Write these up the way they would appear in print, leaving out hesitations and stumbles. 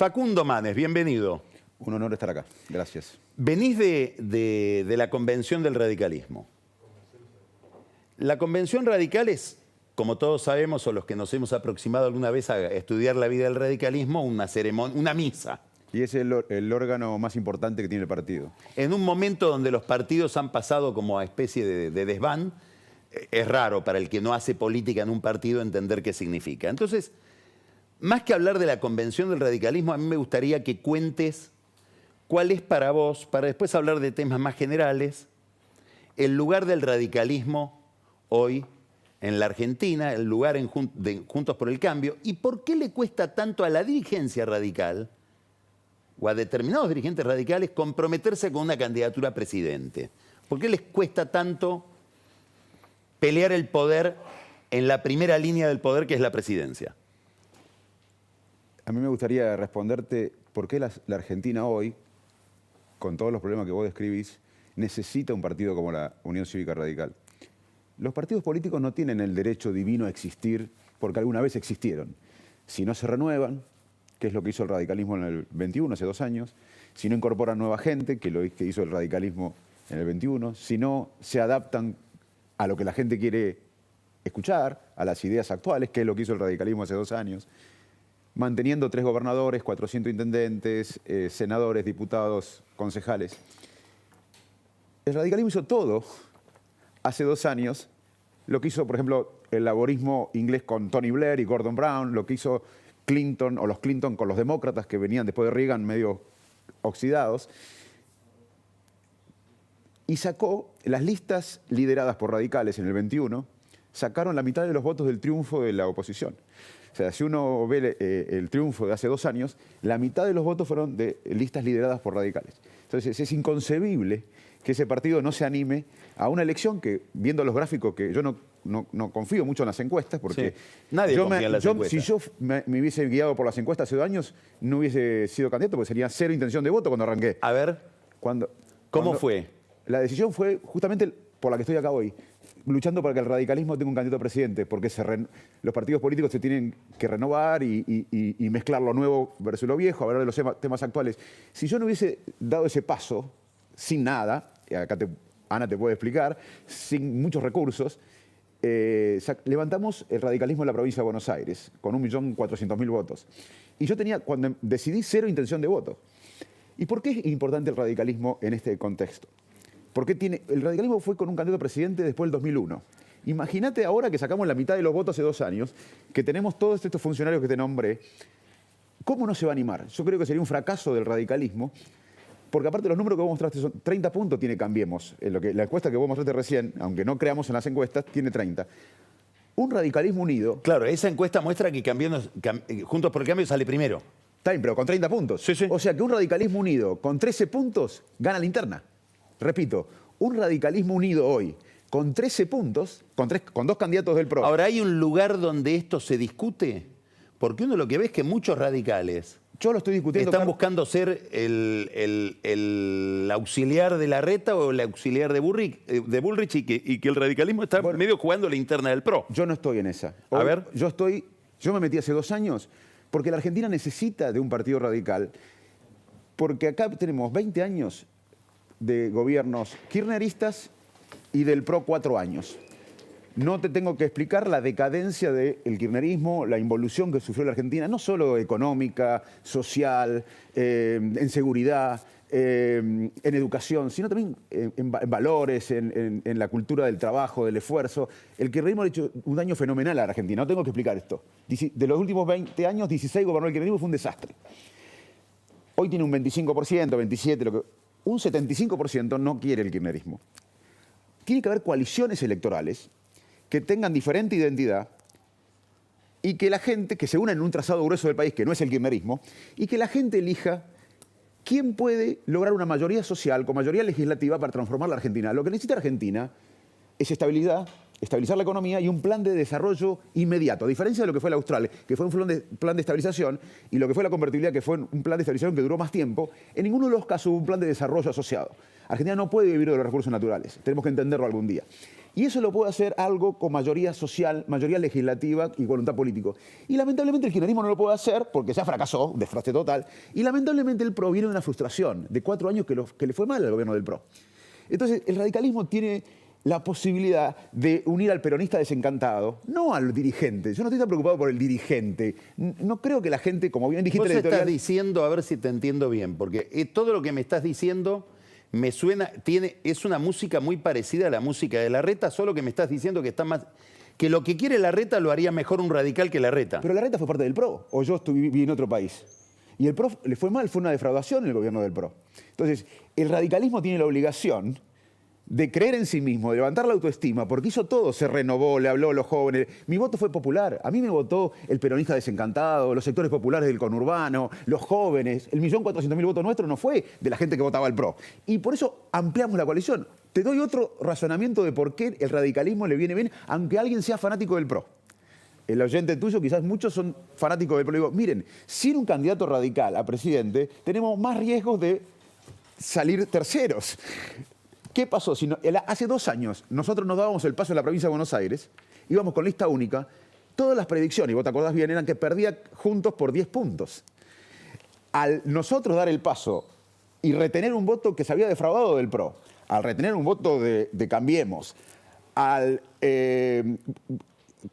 Facundo Manes, bienvenido. Un honor estar acá. Gracias. Venís de la Convención del Radicalismo. La Convención Radical es, como todos sabemos, o los que nos hemos aproximado alguna vez a estudiar la vida del radicalismo, una ceremonia, una misa. Y es el órgano más importante que tiene el partido. En un momento donde los partidos han pasado como a especie de desván, es raro para el que no hace política en un partido entender qué significa. Entonces, más que hablar de la Convención del Radicalismo, a mí me gustaría que cuentes cuál es para vos, para después hablar de temas más generales, el lugar del radicalismo hoy en la Argentina, el lugar de Juntos por el Cambio, y por qué le cuesta tanto a la dirigencia radical o a determinados dirigentes radicales comprometerse con una candidatura a presidente. ¿Por qué les cuesta tanto pelear el poder en la primera línea del poder, que es la presidencia? A mí me gustaría responderte por qué la Argentina hoy, con todos los problemas que vos describís, necesita un partido como la Unión Cívica Radical. Los partidos políticos no tienen el derecho divino a existir porque alguna vez existieron. Si no se renuevan, que es lo que hizo el radicalismo en el 21, hace 2 años, si no incorporan nueva gente, que es lo que hizo el radicalismo en el 21, si no se adaptan a lo que la gente quiere escuchar, a las ideas actuales, que es lo que hizo el radicalismo hace 2 años, manteniendo 3 gobernadores, 400 intendentes, senadores, diputados, concejales. El radicalismo hizo todo hace 2 años, lo que hizo, por ejemplo, el laborismo inglés con Tony Blair y Gordon Brown, lo que hizo Clinton o los Clinton con los demócratas que venían después de Reagan medio oxidados, y sacó las listas lideradas por radicales en el 21, sacaron la mitad de los votos del triunfo de la oposición. O sea, si uno ve el triunfo de hace 2 años, la mitad de los votos fueron de listas lideradas por radicales. Entonces es inconcebible que ese partido no se anime a una elección que, viendo los gráficos, que yo no confío mucho en las encuestas, porque sí, nadie confía en las encuestas. Si yo me hubiese guiado por las encuestas hace 2 años, no hubiese sido candidato, porque sería 0 intención de voto cuando arranqué. A ver, ¿cómo fue? La decisión fue justamente por la que estoy acá hoy, luchando para que el radicalismo tenga un candidato a presidente, porque los partidos políticos se tienen que renovar y mezclar lo nuevo versus lo viejo, hablar de los temas actuales. Si yo no hubiese dado ese paso, sin nada, y acá Ana te puede explicar, sin muchos recursos, levantamos el radicalismo en la provincia de Buenos Aires, con 1.400.000 votos. Y yo tenía, cuando decidí, 0 intención de voto. ¿Y por qué es importante el radicalismo en este contexto? Porque el radicalismo fue con un candidato a presidente después del 2001. Imagínate ahora que sacamos la mitad de los votos hace 2 años, que tenemos todos estos funcionarios que te nombré. ¿Cómo no se va a animar? Yo creo que sería un fracaso del radicalismo, porque aparte los números que vos mostraste son 30 puntos tiene Cambiemos. La encuesta que vos mostraste recién, aunque no creamos en las encuestas, tiene 30. Un radicalismo unido... Claro, esa encuesta muestra que Juntos por el Cambio sale primero. Está bien, pero con 30 puntos. Sí, sí. O sea que un radicalismo unido con 13 puntos gana la interna. Repito, un radicalismo unido hoy con 13 puntos, con 2 candidatos del PRO. Ahora, ¿hay un lugar donde esto se discute? Porque uno lo que ve es que muchos radicales yo lo estoy discutiendo, están buscando ser el auxiliar de Larreta o el auxiliar de Bullrich y que el radicalismo está medio jugando la interna del PRO. Yo no estoy en esa. A ver. Yo me metí hace 2 años porque la Argentina necesita de un partido radical, porque acá tenemos 20 años de gobiernos kirchneristas y del PRO 4 años. No te tengo que explicar la decadencia del kirchnerismo, la involución que sufrió la Argentina, no solo económica, social, en seguridad, en educación, sino también en valores, en la cultura del trabajo, del esfuerzo. El kirchnerismo ha hecho un daño fenomenal a la Argentina, no tengo que explicar esto. De los últimos 20 años, 16 gobernó el kirchnerismo, fue un desastre. Hoy tiene un 25%, 27%, un 75% no quiere el kirchnerismo. Tiene que haber coaliciones electorales que tengan diferente identidad y que la gente, que se una en un trazado grueso del país, que no es el kirchnerismo, y que la gente elija quién puede lograr una mayoría social con mayoría legislativa para transformar la Argentina. Lo que necesita Argentina es estabilidad, estabilizar la economía y un plan de desarrollo inmediato, a diferencia de lo que fue el Austral, que fue un plan de estabilización, y lo que fue la convertibilidad, que fue un plan de estabilización que duró más tiempo. En ninguno de los casos hubo un plan de desarrollo asociado. Argentina no puede vivir de los recursos naturales, tenemos que entenderlo algún día. Y eso lo puede hacer algo con mayoría social, mayoría legislativa y voluntad política. Y lamentablemente el kirchnerismo no lo puede hacer porque ya fracasó, desfrate total. Y lamentablemente el PRO viene de una frustración de 4 años que le fue mal al gobierno del PRO. Entonces el radicalismo tiene la posibilidad de unir al peronista desencantado, no al dirigente. Yo no estoy tan preocupado por el dirigente. No creo que la gente, como bien dijiste en la editorial... Vos estás diciendo, a ver si te entiendo bien, porque todo lo que me estás diciendo me suena, es una música muy parecida a la música de Larreta, solo que me estás diciendo que está más... que lo que quiere Larreta lo haría mejor un radical que Larreta. Pero Larreta fue parte del PRO, o yo viví en otro país. Y el PRO le fue mal, fue una defraudación el gobierno del PRO. Entonces, el radicalismo tiene la obligación de creer en sí mismo, de levantar la autoestima, porque hizo todo, se renovó, le habló a los jóvenes. Mi voto fue popular. A mí me votó el peronista desencantado, los sectores populares del conurbano, los jóvenes. El 1.400.000 votos nuestros no fue de la gente que votaba al PRO. Y por eso ampliamos la coalición. Te doy otro razonamiento de por qué el radicalismo le viene bien, aunque alguien sea fanático del PRO. El oyente tuyo, quizás muchos son fanáticos del PRO. Digo, miren, sin un candidato radical a presidente, tenemos más riesgos de salir terceros. ¿Qué pasó? Hace 2 años nosotros nos dábamos el paso en la provincia de Buenos Aires, íbamos con lista única, todas las predicciones, y vos te acordás bien, eran que perdía Juntos por 10 puntos. Al nosotros dar el paso y retener un voto que se había defraudado del PRO, al retener un voto de Cambiemos, al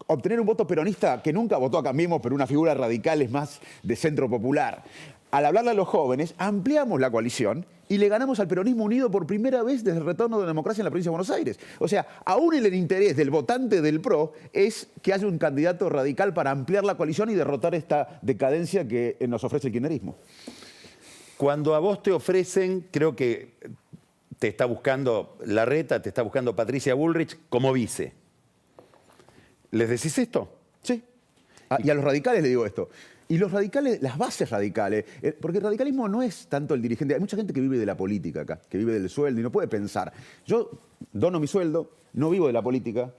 obtener un voto peronista que nunca votó a Cambiemos, pero una figura radical es más de centro popular, al hablarle a los jóvenes, ampliamos la coalición y le ganamos al peronismo unido por primera vez desde el retorno de la democracia en la provincia de Buenos Aires. O sea, aún el interés del votante del PRO es que haya un candidato radical para ampliar la coalición y derrotar esta decadencia que nos ofrece el kirchnerismo. Cuando a vos te ofrecen, creo que te está buscando Larreta, te está buscando Patricia Bullrich como vice. ¿Les decís esto? Sí. Y a los radicales le digo esto. Y los radicales, las bases radicales, porque el radicalismo no es tanto el dirigente. Hay mucha gente que vive de la política acá, que vive del sueldo y no puede pensar. Yo dono mi sueldo, no vivo de la política,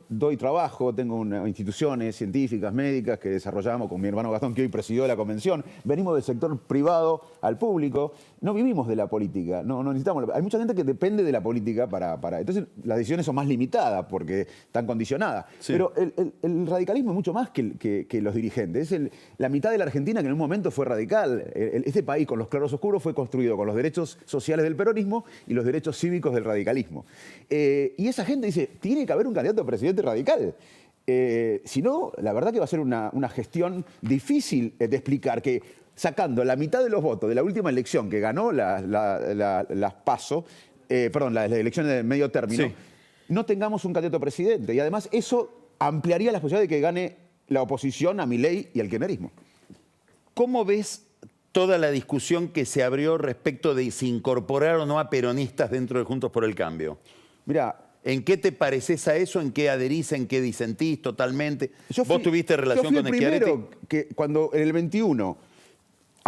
doy trabajo, tengo instituciones científicas, médicas que desarrollamos con mi hermano Gastón, que hoy presidió la convención. Venimos del sector privado al público. No vivimos de la política, no necesitamos. Hay mucha gente que depende de la política para... Entonces las decisiones son más limitadas porque están condicionadas. Sí. Pero el radicalismo es mucho más que los dirigentes. Es la mitad de la Argentina que en un momento fue radical. Este país con los claroscuros fue construido con los derechos sociales del peronismo y los derechos cívicos del radicalismo. Y esa gente dice, tiene que haber un candidato a presidente radical. Si no, la verdad que va a ser una gestión difícil de explicar que sacando la mitad de los votos de la última elección que ganó las elecciones de medio término, sí, no tengamos un candidato a presidente. Y además eso ampliaría las posibilidades de que gane la oposición a Milei y al kirchnerismo. ¿Cómo ves toda la discusión que se abrió respecto de si incorporar o no a peronistas dentro de Juntos por el Cambio? Mira, ¿en qué te pareces a eso? ¿En qué adherís? ¿En qué disentís totalmente? ¿Vos tuviste relación con Schiaretti? Yo fui el primero que cuando en el 21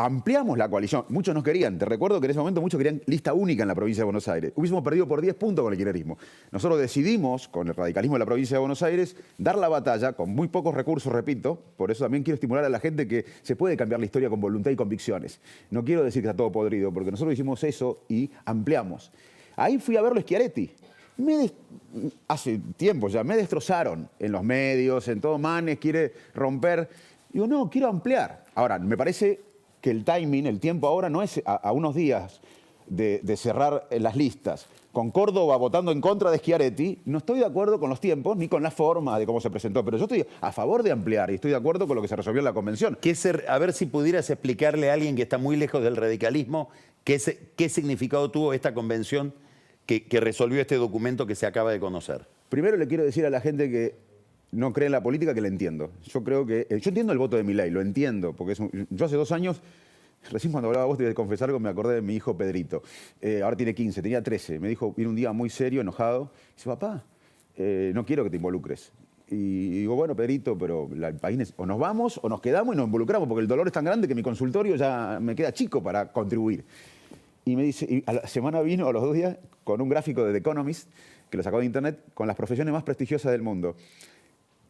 ampliamos la coalición, muchos nos querían, te recuerdo que en ese momento muchos querían lista única en la provincia de Buenos Aires. Hubiésemos perdido por 10 puntos con el kirchnerismo. Nosotros decidimos, con el radicalismo de la provincia de Buenos Aires, dar la batalla con muy pocos recursos, repito. Por eso también quiero estimular a la gente que se puede cambiar la historia con voluntad y convicciones. No quiero decir que está todo podrido, porque nosotros hicimos eso y ampliamos. Ahí fui a verlo a Schiaretti. Hace tiempo ya, me destrozaron en los medios, en todo. Manes quiere romper. Digo, no, quiero ampliar. Ahora, me parece que el timing, el tiempo ahora no es a unos días de cerrar las listas. Con Córdoba votando en contra de Schiaretti, no estoy de acuerdo con los tiempos ni con la forma de cómo se presentó, pero yo estoy a favor de ampliar y estoy de acuerdo con lo que se resolvió en la convención. A ver si pudieras explicarle a alguien que está muy lejos del radicalismo qué significado tuvo esta convención que resolvió este documento que se acaba de conocer. Primero le quiero decir a la gente que no cree en la política que la entiendo. Yo entiendo el voto de Milei, lo entiendo, porque yo hace 2 años, recién cuando hablaba vos te voy a confesar que me acordé de mi hijo Pedrito. Ahora tiene 15, tenía 13. Me dijo, vino un día muy serio, enojado. Dice, papá, no quiero que te involucres. Y digo, bueno, Pedrito, pero el país o nos vamos o nos quedamos y nos involucramos, porque el dolor es tan grande que mi consultorio ya me queda chico para contribuir. Y me dice, y a la semana vino, a los 2 días, con un gráfico de The Economist, que lo sacó de internet, con las profesiones más prestigiosas del mundo.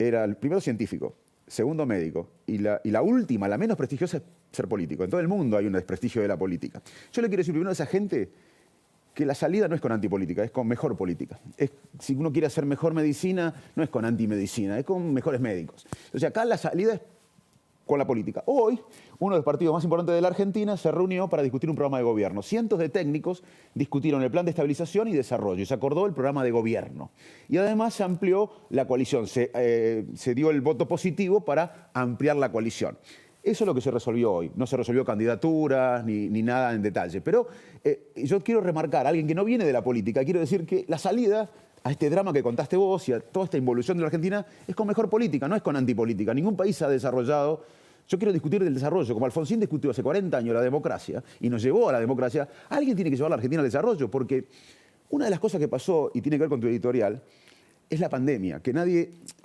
Era el primero científico, segundo médico, y la última, la menos prestigiosa, es ser político. En todo el mundo hay un desprestigio de la política. Yo le quiero decir primero a esa gente que la salida no es con antipolítica, es con mejor política. Si uno quiere hacer mejor medicina, no es con antimedicina, es con mejores médicos. O sea, acá la salida es con la política. Hoy, uno de los partidos más importantes de la Argentina se reunió para discutir un programa de gobierno. Cientos de técnicos discutieron el plan de estabilización y desarrollo y se acordó el programa de gobierno. Y además se amplió la coalición, se dio el voto positivo para ampliar la coalición. Eso es lo que se resolvió hoy. No se resolvió candidaturas ni nada en detalle. Pero yo quiero remarcar, a alguien que no viene de la política, quiero decir que la salida a este drama que contaste vos y a toda esta involución de la Argentina es con mejor política, no es con antipolítica. Ningún país ha desarrollado. Yo quiero discutir del desarrollo. Como Alfonsín discutió hace 40 años la democracia y nos llevó a la democracia, alguien tiene que llevar a la Argentina al desarrollo, porque una de las cosas que pasó, y tiene que ver con tu editorial, es la pandemia, que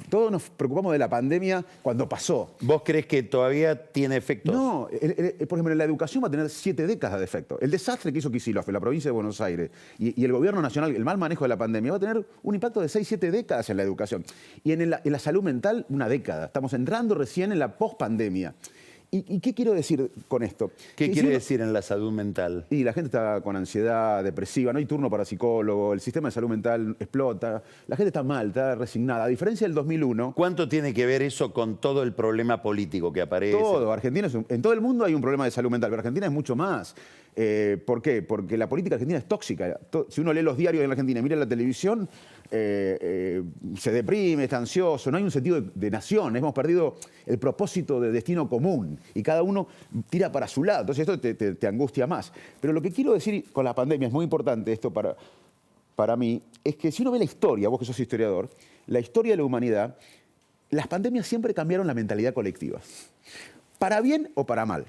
todos nos preocupamos de la pandemia cuando pasó. ¿Vos crees que todavía tiene efectos? No, por ejemplo, la educación va a tener 7 décadas de efecto. El desastre que hizo Kicillof en la provincia de Buenos Aires y el gobierno nacional, el mal manejo de la pandemia, va a tener un impacto de 6, 7 décadas en la educación. Y en la salud mental, una década. Estamos entrando recién en la pospandemia. ¿Y qué quiero decir con esto? ¿Qué quiere decir en la salud mental? Y la gente está con ansiedad, depresiva, no hay turno para psicólogo, el sistema de salud mental explota, la gente está mal, está resignada. A diferencia del 2001... ¿Cuánto tiene que ver eso con todo el problema político que aparece? Todo. Argentina en todo el mundo hay un problema de salud mental, pero Argentina es mucho más. ¿Por qué? Porque la política argentina es tóxica. Si uno lee los diarios en la Argentina y mira la televisión, se deprime, está ansioso, no hay un sentido de nación. Hemos perdido el propósito de destino común y cada uno tira para su lado. Entonces esto te angustia más. Pero lo que quiero decir con la pandemia, es muy importante esto para mí, es que si uno ve la historia, vos que sos historiador, la historia de la humanidad, las pandemias siempre cambiaron la mentalidad colectiva. Para bien o para mal.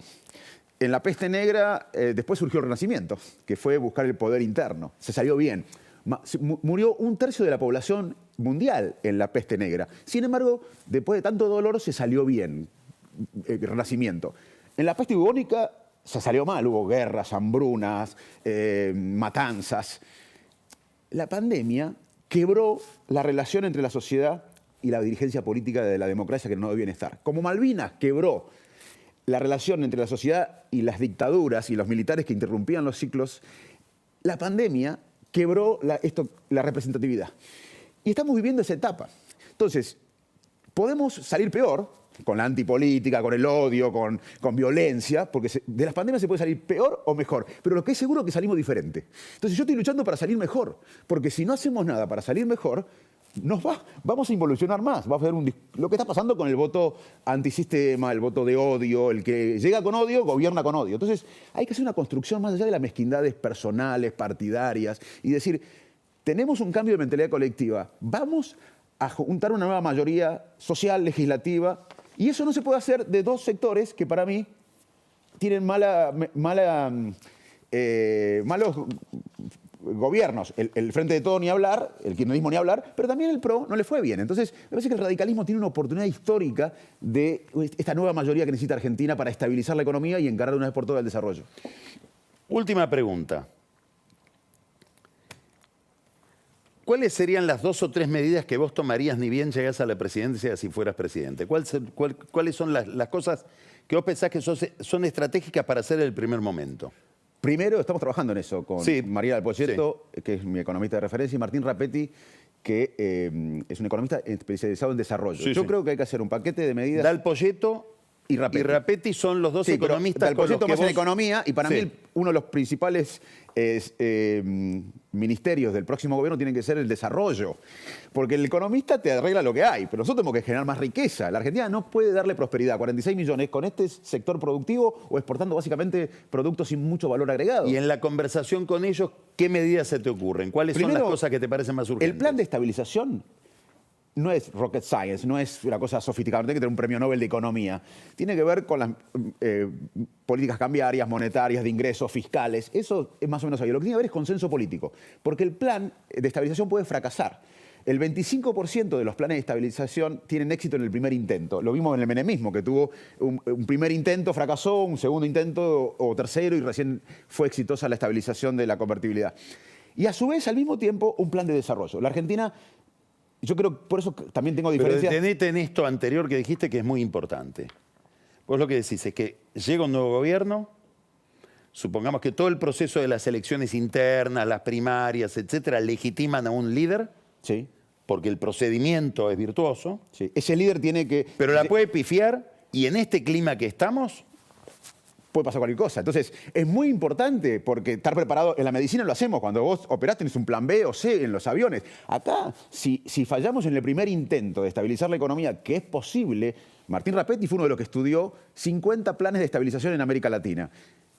En la peste negra, después surgió el Renacimiento, que fue buscar el poder interno. Se salió bien. Murió 1/3 de la población mundial en la peste negra. Sin embargo, después de tanto dolor, se salió bien el Renacimiento. En la peste bubónica se salió mal. Hubo guerras, hambrunas, matanzas. La pandemia quebró la relación entre la sociedad y la dirigencia política de la democracia que no debían estar. Como Malvinas quebró la relación entre la sociedad y las dictaduras y los militares que interrumpían los ciclos, la pandemia quebró la representatividad. Y estamos viviendo esa etapa. Entonces, podemos salir peor con la antipolítica, con el odio, con violencia, porque de las pandemias se puede salir peor o mejor, pero lo que es seguro es que salimos diferente. Entonces yo estoy luchando para salir mejor, porque si no hacemos nada para salir mejor, vamos a involucionar más. Va a haber lo que está pasando con el voto antisistema, el voto de odio, el que llega con odio, gobierna con odio. Entonces hay que hacer una construcción más allá de las mezquindades personales, partidarias, y decir, tenemos un cambio de mentalidad colectiva, vamos a juntar una nueva mayoría social, legislativa, y eso no se puede hacer de 2 sectores que para mí tienen malos gobiernos. El Frente de Todo ni hablar, el kirchnerismo ni hablar, pero también el PRO no le fue bien. Entonces, me parece que el radicalismo tiene una oportunidad histórica de esta nueva mayoría que necesita Argentina para estabilizar la economía y encarar de una vez por todas el desarrollo. Última pregunta. ¿Cuáles serían las 2 o 3 medidas que vos tomarías ni bien llegás a la presidencia si fueras presidente? ¿Cuáles son las cosas que vos pensás que son estratégicas para hacer en el primer momento? Primero, estamos trabajando en eso con María del Poyeto, que es mi economista de referencia, y Martín Rapetti, que es un economista especializado en desarrollo. Yo creo que hay que hacer un paquete de medidas... Del Poyeto y Rapetti son los 2 economistas Del Poyeto más en economía, y para mí uno de los principales ministerios del próximo gobierno tiene que ser el desarrollo. Porque el economista te arregla lo que hay, pero nosotros tenemos que generar más riqueza. La Argentina no puede darle prosperidad a 46 millones con este sector productivo o exportando básicamente productos sin mucho valor agregado. Y en la conversación con ellos, ¿qué medidas se te ocurren? ¿Cuáles son las cosas que te parecen más urgentes? El plan de estabilización no es rocket science, no es una cosa sofisticada, no tiene que tener un premio Nobel de Economía. Tiene que ver con las políticas cambiarias, monetarias, de ingresos, fiscales. Eso es más o menos ahí. Lo que tiene que ver es consenso político, porque el plan de estabilización puede fracasar. El 25% de los planes de estabilización tienen éxito en el primer intento. Lo vimos en el menemismo, que tuvo un primer intento, fracasó, un segundo intento o tercero, y recién fue exitosa la estabilización de la convertibilidad. Y a su vez, al mismo tiempo, un plan de desarrollo. La Argentina... Yo creo que por eso también tengo diferencias. Pero detenete en esto anterior que dijiste que es muy importante. Vos lo que decís es que llega un nuevo gobierno, supongamos que todo el proceso de las elecciones internas, las primarias, etcétera, legitiman a un líder, Sí, porque el procedimiento es virtuoso, sí. Ese líder tiene que... pero la puede pifiar y en este clima que estamos, puede pasar cualquier cosa. Entonces, es muy importante porque estar preparado, en la medicina lo hacemos, cuando vos operás tenés un plan B o C en los aviones. Acá, si fallamos en el primer intento de estabilizar la economía, que es posible, Martín Rapetti fue uno de los que estudió 50 planes de estabilización en América Latina.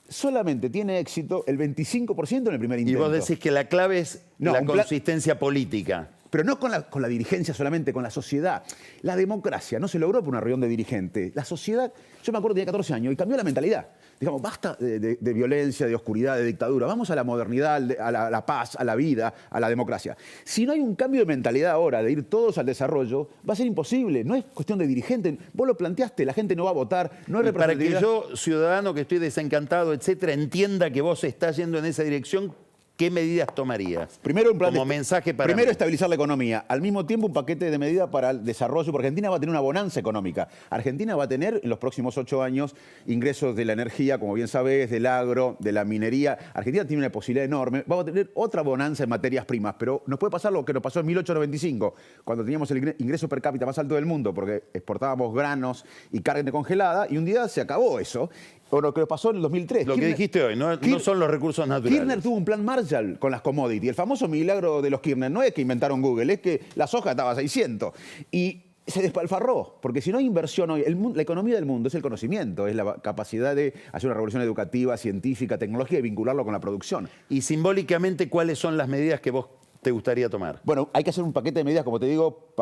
Solamente tiene éxito el 25% en el primer y intento. vos decís que la clave es No, la un plan- consistencia política. Pero no con la dirigencia solamente, con la sociedad. La democracia no se logró por una reunión de dirigentes. La sociedad, yo me acuerdo, tenía 14 años y cambió la mentalidad. Digamos, basta de violencia, de oscuridad, de dictadura. Vamos a la modernidad, a la paz, a la vida, a la democracia. Si no hay un cambio de mentalidad ahora, de ir todos al desarrollo, va a ser imposible. No es cuestión de dirigente. Vos lo planteaste, la gente no va a votar, no hay Y para que representatividad. yo, ciudadano que estoy desencantado, etcétera, entienda que vos estás yendo en esa dirección, ¿qué medidas tomarías? Primero, un plan como mensaje para primero mí. estabilizar la economía. Al mismo tiempo, un paquete de medidas para el desarrollo, porque Argentina va a tener una bonanza económica. Argentina va a tener en los próximos 8 años ingresos de la energía, como bien sabés, del agro, de la minería. Argentina tiene una posibilidad enorme. Vamos a tener otra bonanza en materias primas, pero nos puede pasar lo que nos pasó en 1895, cuando teníamos el ingreso per cápita más alto del mundo, porque exportábamos granos y carne congelada, y un día se acabó eso. O lo que nos pasó en el 2003. Lo que dijiste hoy, no son los recursos naturales. Kirchner tuvo un plan Marshall con las commodities. El famoso milagro de los Kirchner no es que inventaron Google, es que la soja estaba a 600. Y se despalfarró, porque si no hay inversión hoy, la economía del mundo es el conocimiento, es la capacidad de hacer una revolución educativa, científica, tecnológica y vincularlo con la producción. Y simbólicamente, ¿cuáles son las medidas que vos te gustaría tomar? Bueno, hay que hacer un paquete de medidas, como te digo,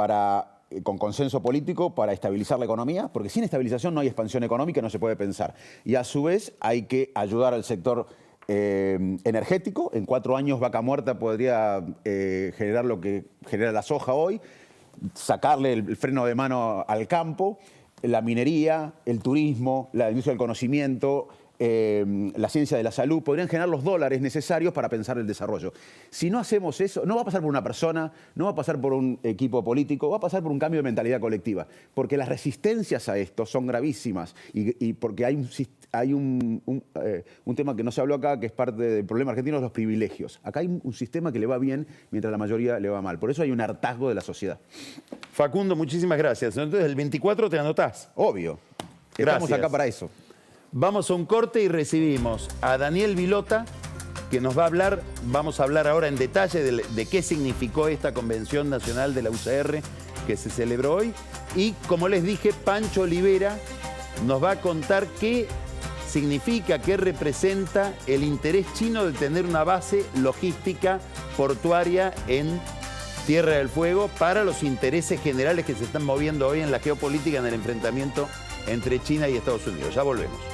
con consenso político para estabilizar la economía, porque sin estabilización no hay expansión económica, no se puede pensar. Y a su vez hay que ayudar al sector energético. En 4 años Vaca Muerta podría generar lo que genera la soja hoy, sacarle el freno de mano al campo, la minería, el turismo, la industria del conocimiento, la ciencia de la salud, podrían generar los dólares necesarios para pensar el desarrollo. Si no hacemos eso, no va a pasar por una persona, no va a pasar por un equipo político, va a pasar por un cambio de mentalidad colectiva, porque las resistencias a esto son gravísimas y porque hay un tema que no se habló acá, que es parte del problema argentino, los privilegios. Acá hay un sistema que le va bien mientras la mayoría le va mal. Por eso hay un hartazgo de la sociedad. Facundo, muchísimas gracias. Entonces, el 24 te anotás. Obvio. Estamos Gracias. acá para eso. Vamos a un corte y recibimos a Daniel Vilota, que nos va a hablar, vamos a hablar ahora en detalle de qué significó esta Convención Nacional de la UCR que se celebró hoy. Y como les dije, Pancho Olivera nos va a contar qué significa, qué representa el interés chino de tener una base logística portuaria en Tierra del Fuego para los intereses generales que se están moviendo hoy en la geopolítica, en el enfrentamiento entre China y Estados Unidos. Ya volvemos.